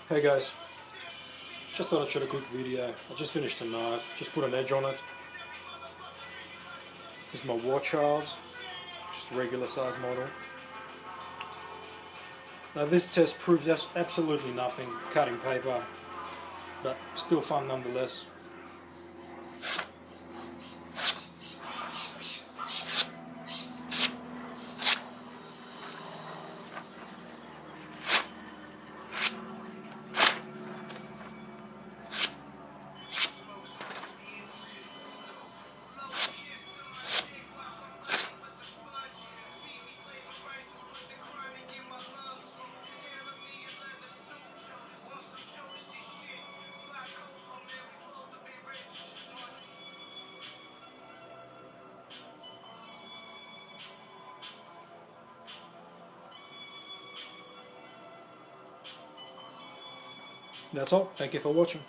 Hey guys, just thought I'd shoot a quick video. I just finished a knife, just put an edge on it. This is my War Child's, just a regular size model. Now this test proves absolutely nothing, cutting paper, but still fun nonetheless. That's all. Thank you for watching.